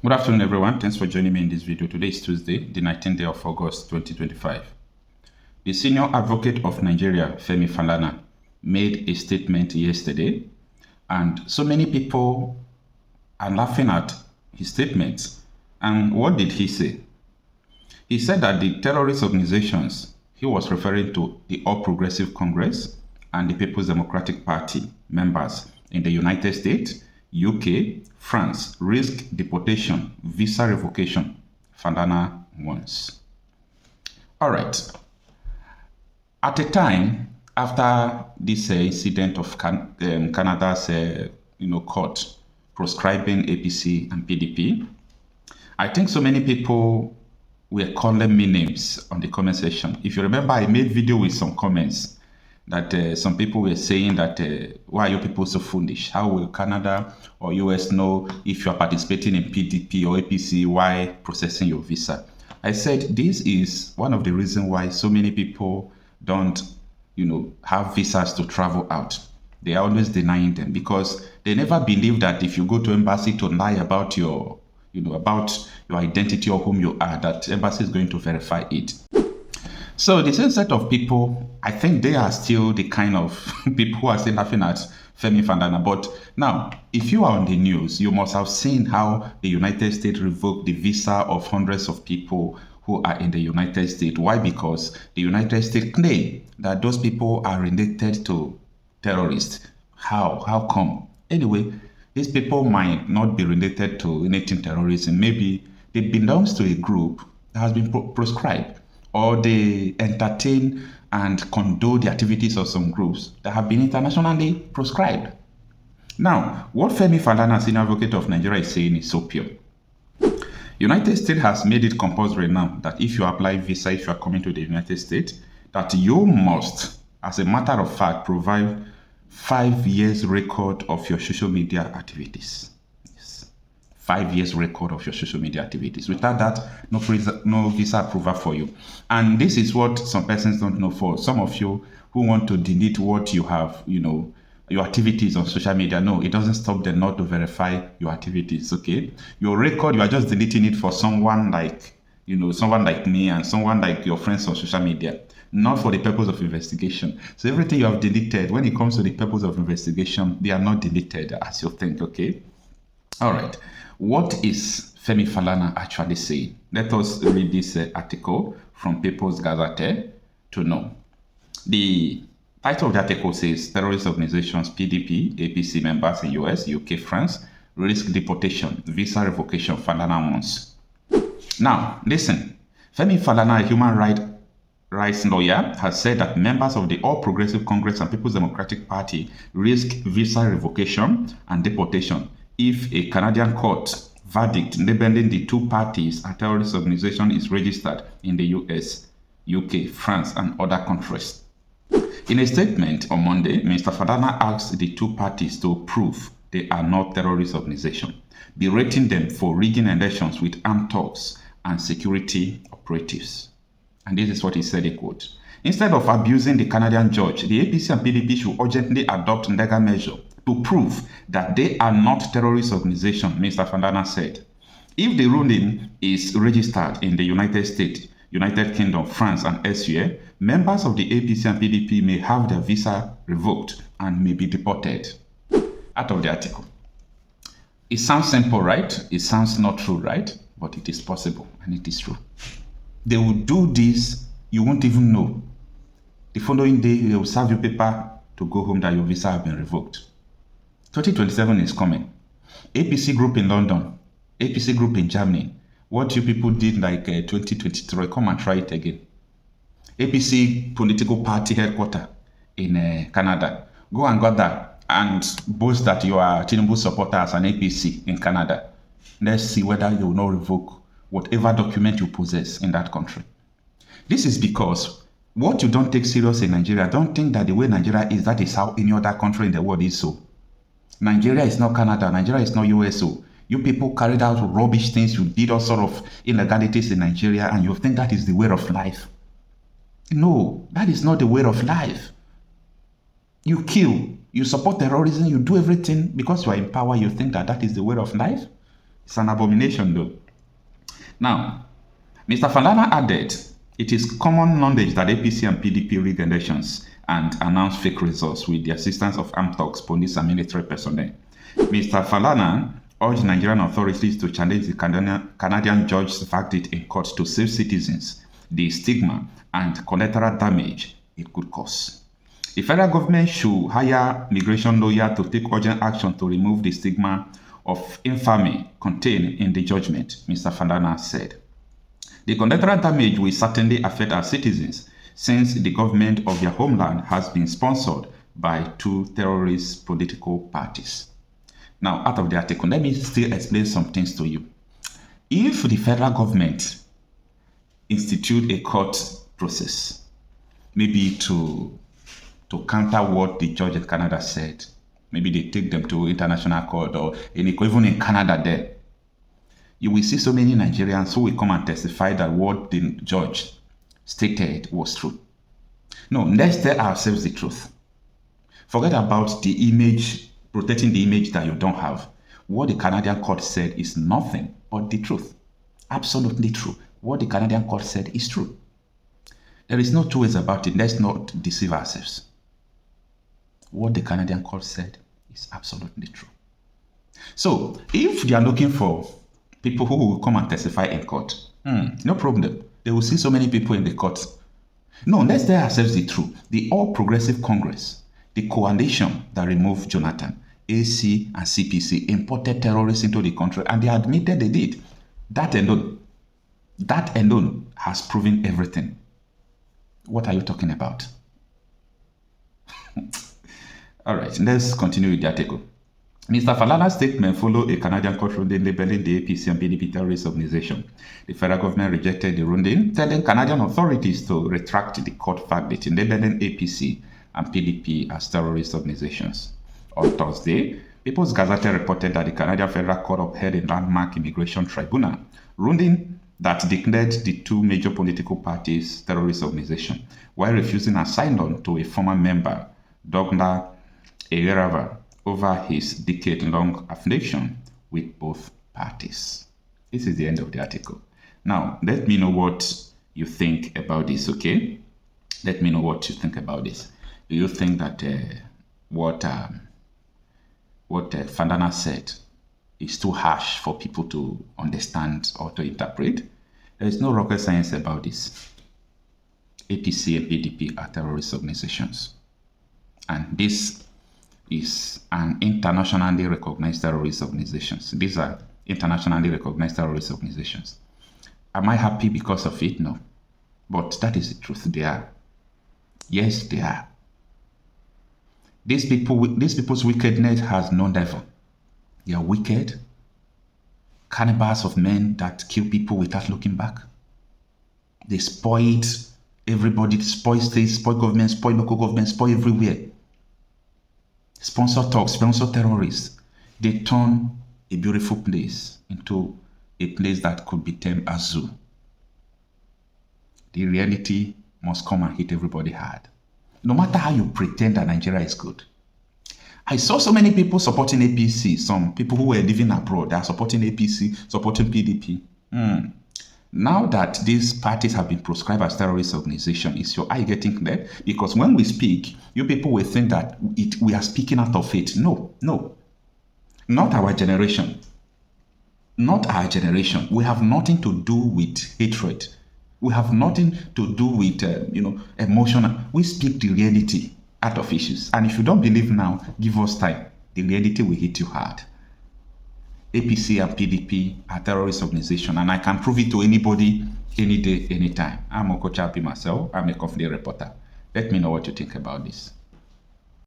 Good afternoon, everyone. Thanks for joining me in this video. Today is Tuesday, the 19th day of August, 2025. The senior advocate of Nigeria, Femi Falana, made a statement yesterday, and so many people are laughing at his statements. And what did he say? He said that the terrorist organizations, he was referring to the All Progressive Congress and the People's Democratic Party members in the United States, UK, France, risk deportation, visa revocation, Falana wants. All right. At a time after this incident of Canada's court proscribing APC and PDP, I think so many people were calling me names on the comment section. If you remember, I made video with some comments that some people were saying that why are you people so foolish? How will Canada or US know if you are participating in PDP or APC? Why processing your visa? I said this is one of the reasons why so many people don't, have visas to travel out. They are always denying them because they never believe that if you go to embassy to lie about your, about your identity or whom you are, that embassy is going to verify it. So the same set of people, I think they are still the kind of people who are still laughing at Femi Falana. But now, if you are on the news, you must have seen how the United States revoked the visa of hundreds of people who are in the United States. Why? Because the United States claim that those people are related to terrorists. How? How come? Anyway, these people might not be related to anything terrorism. Maybe they belong to a group that has been proscribed, or they entertain and condone the activities of some groups that have been internationally proscribed. Now, what Femi Falana, senior advocate of Nigeria, is saying is so pure. United States has made it compulsory now that if you apply visa, if you are coming to the United States, that you must, as a matter of fact, provide 5 years record of your social media activities. 5 years record of your social media activities. Without that, no visa approval for you. And this is what some persons don't know. For some of you who want to delete what you have, your activities on social media, no, it doesn't stop them not to verify your activities, okay? Your record, you are just deleting it for someone like, someone like me and someone like your friends on social media, not for the purpose of investigation. So everything you have deleted, when it comes to the purpose of investigation, they are not deleted as you think, okay? All right. What is Femi Falana actually saying? Let us read this article from People's Gazette to know. The title of the article says, Terrorist Organizations PDP, APC members in US, UK, France, risk deportation, visa revocation, Falana wants. Now, listen. Femi Falana, a human rights lawyer, has said that members of the All Progressive Congress and People's Democratic Party risk visa revocation and deportation if a Canadian court verdict labeling the two parties a terrorist organization is registered in the US, UK, France, and other countries. In a statement on Monday, Mr. Falana asked the two parties to prove they are not terrorist organizations, berating them for rigging elections with armed thugs and security operatives. And this is what he said, quote, instead of abusing the Canadian judge, the APC and PDP should urgently adopt legal measure to prove that they are not terrorist organizations, Mr. Falana said. If the ruling is registered in the United States, United Kingdom, France, and elsewhere, members of the APC and PDP may have their visa revoked and may be deported. Out of the article. It sounds simple, right? It sounds not true, right? But it is possible and it is true. They will do this, you won't even know. The following day, they will serve you paper to go home that your visa has been revoked. 2027 is coming. APC group in London, APC group in Germany. What you people did like 2023, come and try it again. APC political party headquarters in Canada. Go and gather and boast that you are Tinubu supporter as an APC in Canada. Let's see whether you will not revoke whatever document you possess in that country. This is because what you don't take serious in Nigeria, don't think that the way Nigeria is, that is how any other country in the world is so. Nigeria is not Canada. Nigeria is not USO. You people carried out rubbish things. You did all sort of illegalities in Nigeria, and you think that is the way of life. No, that is not the way of life. You kill, you support terrorism, you do everything because you are in power. You think that that is the way of life. It's an abomination though. Now, Mr. Falana added, it is common knowledge that APC and PDP rigged elections and announced fake results with the assistance of armed thugs, police, and military personnel. Mr. Falana urged Nigerian authorities to challenge the Canadian judge's verdict in court to save citizens the stigma and collateral damage it could cause. The federal government should hire migration lawyers to take urgent action to remove the stigma of infamy contained in the judgment, Mr. Falana said. The collateral damage will certainly affect our citizens since the government of their homeland has been sponsored by two terrorist political parties. Now, out of the article, let me still explain some things to you. If the federal government institute a court process, maybe to counter what the judge in Canada said, maybe they take them to international court or even in Canada there, you will see so many Nigerians who will come and testify that what the judge stated was true. No, let's tell ourselves the truth. Forget about the image, protecting the image that you don't have. What the Canadian court said is nothing but the truth. Absolutely true. What the Canadian court said is true. There is no two ways about it. Let's not deceive ourselves. What the Canadian court said is absolutely true. So, if they are looking for people who will come and testify in court, no problem. They will see so many people in the court. No, let's tell ourselves the truth. The All Progressive Congress, the coalition that removed Jonathan, AC and CPC, imported terrorists into the country, and they admitted they did. That alone has proven everything. What are you talking about? All right, let's continue with the article. Mr. Falana's statement followed a Canadian court ruling labeling the APC and PDP terrorist organization. The federal government rejected the ruling, telling Canadian authorities to retract the court verdict in labeling APC and PDP as terrorist organizations. On Thursday, People's Gazette reported that the Canadian Federal Court upheld a landmark immigration tribunal ruling that declared the two major political parties terrorist organizations, while refusing asylum to a former member, Douglas Erava, over his decade-long affiliation with both parties. This is the end of the article. Now, let me know what you think about this, okay? Let me know what you think about this. Do you think that what Falana said is too harsh for people to understand or to interpret? There is no rocket science about this. APC and PDP are terrorist organizations. And this is an internationally recognized terrorist organizations. These are internationally recognized terrorist organizations. Am I happy because of it? No. But that is the truth. They are. Yes, they are. These people's wickedness has no level. They are wicked, cannibals of men that kill people without looking back. They spoiled everybody, spoil states, spoil government, spoil local government, spoil everywhere. Sponsor talks, sponsor terrorists. They turn a beautiful place into a place that could be termed a zoo. The reality must come and hit everybody hard. No matter how you pretend that Nigeria is good. I saw so many people supporting APC. Some people who were living abroad, they are supporting APC, supporting PDP. Now that these parties have been proscribed as terrorist organizations, is your eye getting clear? Because when we speak, you people will think that we are speaking out of it. No. Not our generation. Not our generation. We have nothing to do with hatred. We have nothing to do with, emotional. We speak the reality out of issues. And if you don't believe now, give us time. The reality will hit you hard. APC and PDP are terrorist organizations, and I can prove it to anybody, any day, anytime. I'm Okocha Happy myself. I'm a confident reporter. Let me know what you think about this.